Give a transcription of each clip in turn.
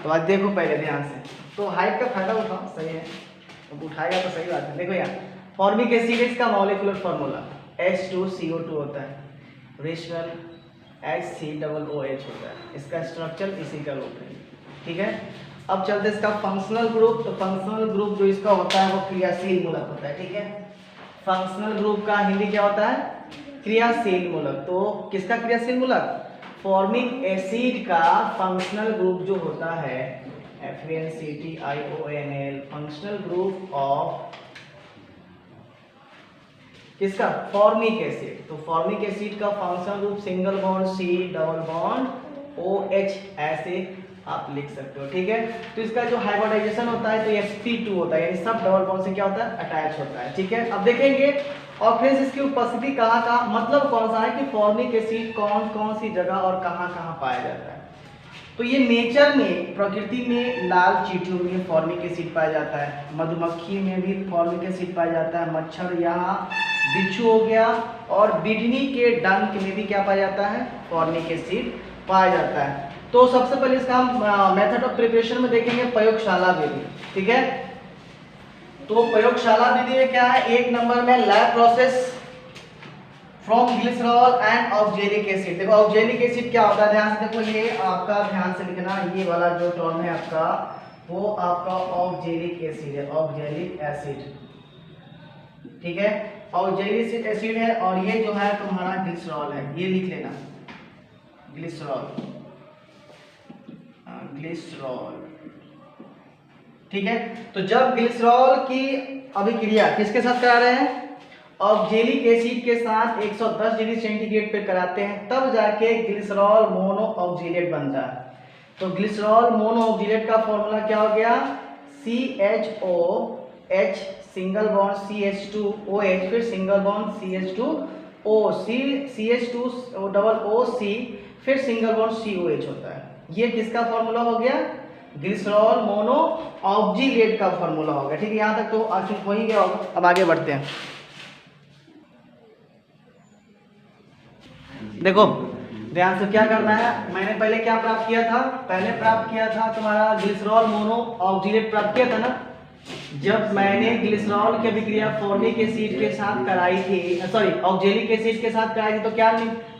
तो आज देखो पहले ध्यान से, तो हाइट का फायदा उठाओ, सही है, अब उठाएगा तो सही बात है। देखो यार, फॉर्मिक एसिड का मॉलिक्यूलर फार्मूला H2CO2 होता है, रेशनल HCOOH होता है, इसका स्ट्रक्चर इसी का रूप है, ठीक है। अब चलते इसका फंक्शनल ग्रुप। तो फंक्शनल ग्रुप जो इसका होता है वो क्रियाशील मूलक होता है, ठीक है। फंक्शनल ग्रुप का हिंदी क्या होता है? क्रियाशील मूलक। तो किसका क्रियाशील मूलक? फॉर्मिक एसिड का फंक्शनल ग्रुप जो होता है FeNCtIONL, फंक्शनल ग्रुप ऑफ किसका? Formic acid. तो फॉर्मिक एसिड का functional group single bond C double bond OH ऐसे आप लिख सकते हो, ठीक है। तो इसका जो हाइब्रिडाइजेशन होता है तो sp2 होता है, यानी सब डबल बॉन्ड से क्या होता है? अटैच होता है, ठीक है। अब देखेंगे और फ्रेंड्स इसकी उपस्थिति कहाँ कहाँ, मतलब कौन सा है कि फॉर्मिक एसिड कौन कौन सी जगह और कहाँ कहाँ पाया जाता है। तो ये नेचर में, प्रकृति में लाल चींटियों में फॉर्मिक एसिड पाया जाता है, मधुमक्खी में भी फॉर्मिक एसिड पाया जाता है, मच्छर यहाँ बिच्छू हो गया, और बिढ़नी के डंक में भी क्या पाया जाता है? फॉर्मिक एसिड पाया जाता है। तो सबसे पहले इसका हम मेथड ऑफ प्रिपरेशन में देखेंगे प्रयोगशाला विधि, ठीक है। तो प्रयोगशाला विधि में क्या है? एक नंबर में lab process from glycerol and oxalic acid. देखो ऑक्जेलिक एसिड क्या होता है, ध्यान से देखो, ये आपका ध्यान से लिखना, ये वाला जो टर्म है आपका वो आपका ऑक्जेलिक एसिड है, ऑक्जेलिक एसिड, ठीक है। ऑक्जेलिक एसिड है, और ये जो है तुम्हारा ग्लिसरॉल है, ये लिख लेना, ग्लिसरॉल, ग्लिसरॉल, ठीक है। तो जब ग्लिसरॉल की अभिक्रिया किसके साथ करा रहे हैं? ऑक्जेलिक एसिड के साथ 110 डिग्री सेंटीग्रेड पे कराते हैं, तब जाके ग्लिसरॉल मोनो ऑक्जिलेट बनता है। तो ग्लिसरॉल मोनो ऑक्जिलेट का फॉर्मूला क्या हो गया? CHOH सिंगल बॉन्ड CH2OH, फिर single bond CH2O, CH2 double OC, फिर सिंगल बॉन्ड COH होता है। ये किसका फॉर्मूला हो गया? ग्लिसरॉल मोनो ऑक्जिलेट का फॉर्मूला हो गया, ठीक है। यहाँ तक तो आखिर हो ही गया होगा। अब आगे बढ़ते हैं। देखो ध्यान से क्या करना है, मैंने पहले क्या प्राप्त किया था? पहले प्राप्त किया था तुम्हारा ग्लिसरॉल मोनो ऑक्जिलेट प्राप्त किया था ना। जब मैंने ग्लिसरॉल की अभिक्रिया फॉर्मिक एसिड के साथ कराई थी, सॉरी ऑक्जेलिक एसिड के साथ कराई थी, तो क्या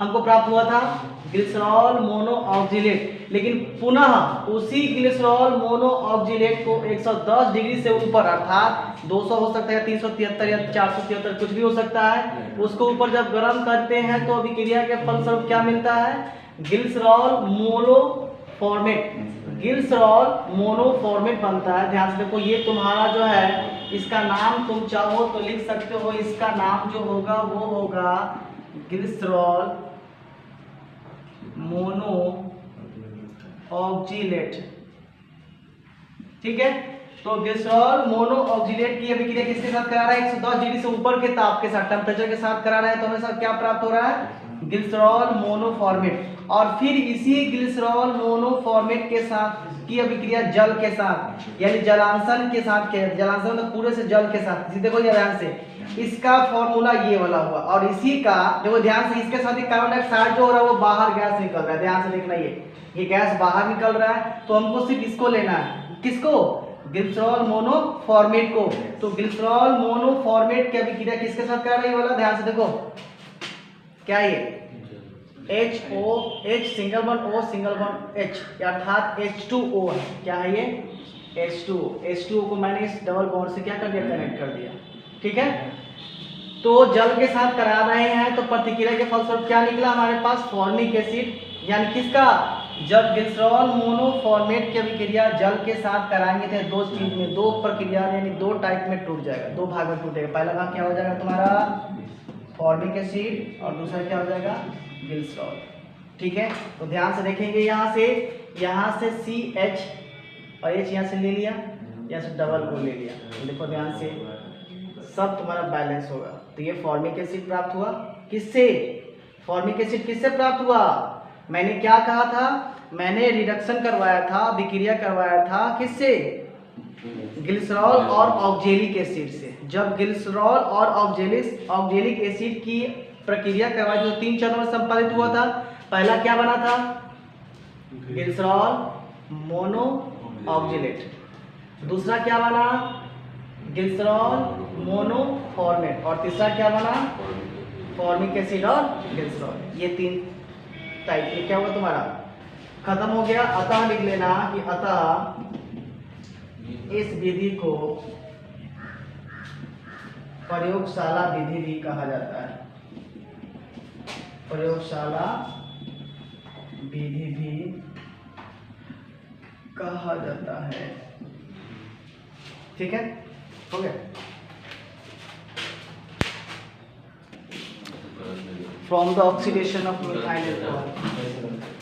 हमको प्राप्त हुआ था? Glycerol mono oxalate. लेकिन पुनः उसी ग्लिसरॉल मोनो ऑक्जिलेट को 110 डिग्री से ऊपर, अर्थात 200 हो सकता है, 373 या 473 कुछ भी हो सकता है, उसको ऊपर जब गर्म करते हैं तो अभिक्रिया के फलस्वरूप क्या मिलता है? ग्लिसरॉल मोनोफॉर्मेट, ग्लिसरॉल मोनोफॉर्मेट बनता है। ध्यान से देखो, ये तुम्हारा जो है इसका नाम तुम चाहो तो लिख सकते हो, इसका नाम जो होगा वो होगा ग्लिसरॉल मोनो ऑक्जिलेट, ठीक है। तो ग्लिसरॉल मोनो ऑक्जिलेट की अभिक्रिया किसके साथ करा रहा है? 110 डिग्री से ऊपर के ताप के साथ, टेम्परेचर के साथ करा रहा है, तो हमें सब क्या प्राप्त हो रहा है? ग्लिसरॉल मोनोफॉर्मेट। और फिर इसी ग्लिसरॉल मोनोफॉर्मेट के साथ की अभिक्रिया जल के साथ, यानी जलांशन के साथ, जलांशन मतलब पूरे से जल के साथ, देखो ध्यान से, इसका फॉर्मूला ये वाला हुआ। और इसी का देखो ध्यान से, इसके साथ कार्बन डाइऑक्साइड जो हो रहा है वो बाहर गैस निकल रहा है, ध्यान से देखना, ये गैस बाहर निकल रहा है, तो हमको सिर्फ इसको लेना है, किसको? ग्लिसरॉल मोनोफॉर्मेट को। तो ग्लिसरॉल मोनोफॉर्मेट की अभिक्रिया किसके साथ कर रही है वाला? ध्यान से देखो, क्या ये HOH single bond O single bond H, अर्थात H2O है। क्या है ये? H2O को मैंने इस डबल बॉन्ड से क्या कर दिया? कनेक्ट कर दिया, ठीक है। तो जल के साथ करा रहे हैं, तो प्रतिक्रिया के फलस्वरूप क्या निकला हमारे पास? फॉर्मिक एसिड, यानी किसका? जब ग्लिसरॉल मोनोफॉर्मेट की अभिक्रिया जल के साथ कराएंगे तो दो चीज में, दो प्रक्रिया यानी दो टाइप में टूट जाएगा, दो भाग में टूटेगा। पहला भाग क्या हो जाएगा तुम्हारा? फॉर्मिक एसिड, और दूसरा क्या हो जाएगा? ग्लिसरॉल, ठीक है। तो ध्यान से देखेंगे, यहाँ से CH और H यहाँ से ले लिया, यहाँ से डबल O ले लिया, तो देखो ध्यान से सब तुम्हारा बैलेंस होगा। तो ये फॉर्मिक एसिड प्राप्त हुआ किससे? फॉर्मिक एसिड किससे प्राप्त हुआ? मैंने क्या कहा था? मैंने रिडक्शन करवाया था, अभिक्रिया करवाया था किससे? ग्लिसरॉल और ऑक्जेलिक एसिड से। जब ग्लिसरॉल और ऑक्जेलिक एसिड की प्रक्रिया करवाई तो 3 चरणों में संपादित हुआ था। पहला क्या बना था? Glycerol mono oxalate. दूसरा क्या बना, ग्लिसरॉल मोनोफॉर्मेट। और तीसरा क्या बना, फॉर्मिक एसिड और ग्लिसरॉल। ये 3 टाइप। ये क्या हुआ तुम्हारा, खत्म हो गया। अतः लिख लेना कि अतः इस विधि को प्रयोगशाला विधि भी कहा जाता है। प्रयोगशाला विधि भी कहा जाता है। ठीक है, हो गया। From the oxidation of methyl alcohol.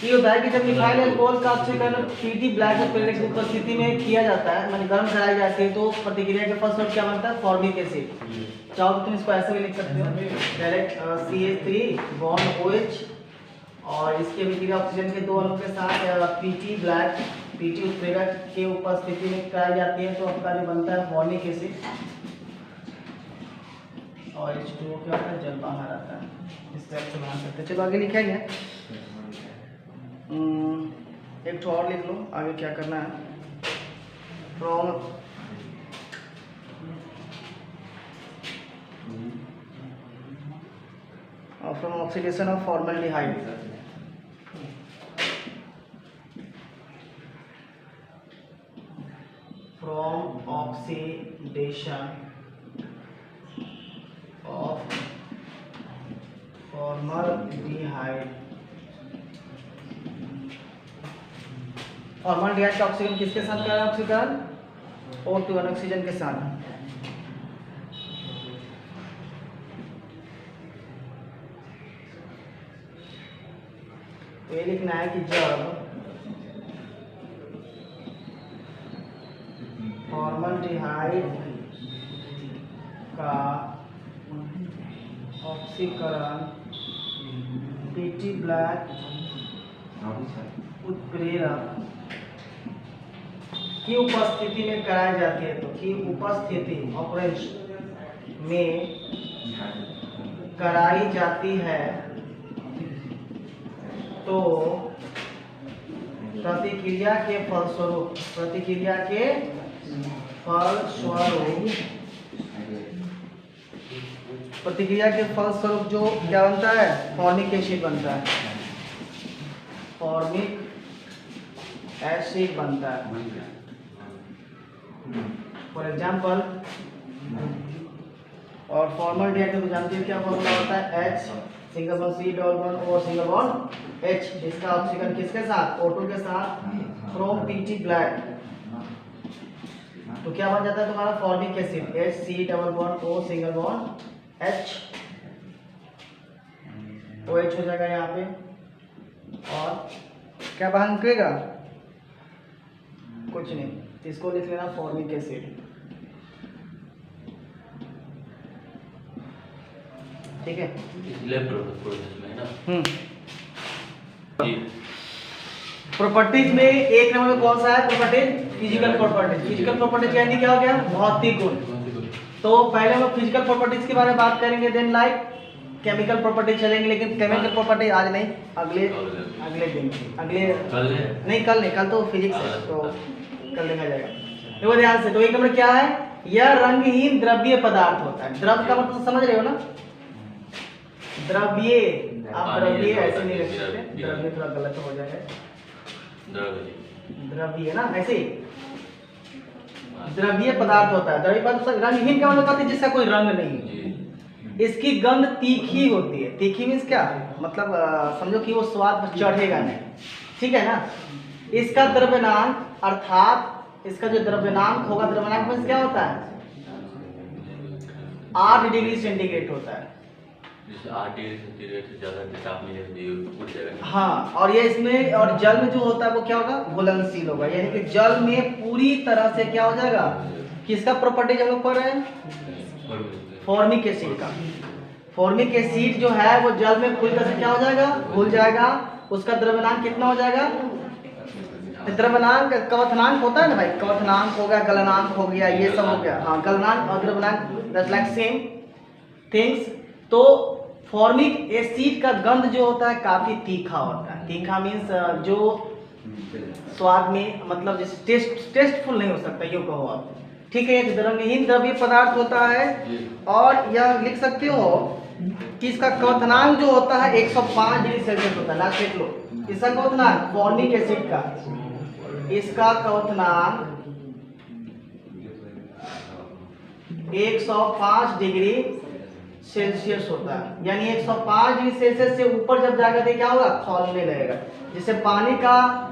ये होता है कि जब मिथाइल अल्कोहल का ऑक्सीकरण Pt ब्लैक प्रेरक की उपस्थिति में किया जाता है, माने गर्म कराई जाती है, तो प्रतिक्रिया के फर्स्ट स्टेप क्या बनता है, फॉर्मिक एसिड। चाहो तो तुम इसको ऐसे भी लिख सकते हो, डायरेक्ट CH3 बॉन्ड OH, और इसके अभिक्रिया ऑक्सीजन के 2 अणु के साथ Pt ब्लैक Pt उत्प्रेरक के उपस्थिति में कराई जाती है, तो आपका जो बनता है फॉर्मिक एसिड, और H2O क्या होता है, जल बाहर आता है। इस टाइप से बना सकते हैं। चलो आगे लिखेंगे, एक तो और लिख लो आगे क्या करना है। From oxidation of formaldehyde, from oxidation of formaldehyde. Formaldehyde का ऑक्सीजन किसके साथ कर रहा है ऑक्सीकरण, O2 ऑक्सीजन के साथ। तो ये लिखना है कि जब फॉर्मल्डिहाइड का ऑक्सीकरण Pt ब्लैक उत्प्रेरक की उपस्थिति में कराई जाती है, तो की उपस्थिति ऑपरेश में कराई जाती है, तो प्रतिक्रिया के फलस्वरूप जो क्या बनता है, फॉर्मिक एसिड बनता है। फॉर्मिक एसिड बनता है। फॉर एग्जाम्पल, और फॉर्मल्डिहाइड तो जानते हो क्या फॉर्मूला होता है, H single bond C double bond O single bond H। इसका ऑक्सीजन किसके साथ, O2 के साथ, फ्रॉम Pt ब्लैक। तो क्या बन जाता है तुम्हारा formic acid, H C double bond O single bond H, OH हो जाएगा यहाँ पे, और क्या बाहर निकलेगा, कुछ नहीं। इसको लिख लेना फॉर्मिक एसिड। ठीक है, प्रॉपर्टीज में एक नंबर में कौन सा है properties, physical properties. Physical properties यानी क्या हो गया, भौतिक गुण। तो पहले हम फिजिकल प्रॉपर्टीज के बारे में बात करेंगे, देन लाइक केमिकल प्रॉपर्टी चलेंगे, लेकिन केमिकल प्रॉपर्टी आज नहीं, अगले दिन, कल तो फिजिक्स है, तो कल देखा जाएगा। देखो ध्यान से, तो एक नंबर क्या है, यह रंगहीन द्रव्य पदार्थ होता है। द्रव का मतलब समझ रहे हो ना, द्रव्य, आप द्रव्य ऐसे नहीं लिख सकते, द्रव्य थोड़ा गलत हो जाएगा, द्रव्य ना ऐसे ही, द्रव्य पदार्थ होता है। द्रव्य पदार्थ रंगहीन का मतलब कहते हैं जिसका कोई रंग नहीं। इसकी गंध तीखी होती है। तीखी मीन्स क्या, मतलब समझो कि वो स्वाद चढ़ेगा नहीं, ठीक है ना। इसका द्रव्यनांक, अर्थात इसका जो द्रव्यनांक होगा, द्रव्यनांक मीन्स क्या होता है, 8 डिग्री सेंटीग्रेड होता है। 8 डिग्री सेंटीग्रेड से ज्यादा तापमान में उठ जाएगा। हाँ, और ये इसमें, और जल में जो होता है वो क्या होगा, घुलनशील होगा, यानी कि जल में पूरी तरह से क्या हो जाएगा, किसका प्रॉपर्टीज हम लोग पढ़ रहे हैं, फॉर्मिक एसिड का। फॉर्मिक एसिड जो है वो जल में पूरी तरह से क्या हो जाएगा, घुल जाएगा। उसका द्रव्यनांक कितना हो जाएगा, द्रव्यनांक, कवथनांक होता है ना भाई, कवथनांक हो गया, गलनांक हो गया, ये सब हो गया। हाँ, गलनांक और द्रव्यनांक दैट्स लाइक सेम थिंग्स। तो फॉर्मिक एसिड का गंध जो होता है काफी तीखा होता है। तीखा मीन्स जो स्वाद में मतलब जैसे टेस्टफुल नहीं हो सकता, यूँ कहो आप। ठीक है, एक रंगहीन द्रव्य पदार्थ होता है। और यह लिख सकते हो कि इसका क्वथनांक जो होता है 105 डिग्री सेल्सियस होता है। लास्ट देख लो, इसका क्वथनांक फॉर्मिक एसिड का, इसका क्वथनांक 105 डिग्री सेल्सियस होता है। यानी 105 डिग्री सेल्सियस से ऊपर जब जाएगा तो क्या होगा, खौलने लगेगा। जैसे पानी का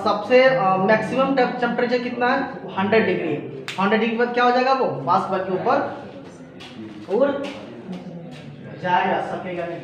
सबसे मैक्सिमम टेम्परेचर कितना है, 100 डिग्री। 100 डिग्री बाद क्या हो जाएगा, वो वाष्प के ऊपर उड़ जाएगा, सकेगा नहीं।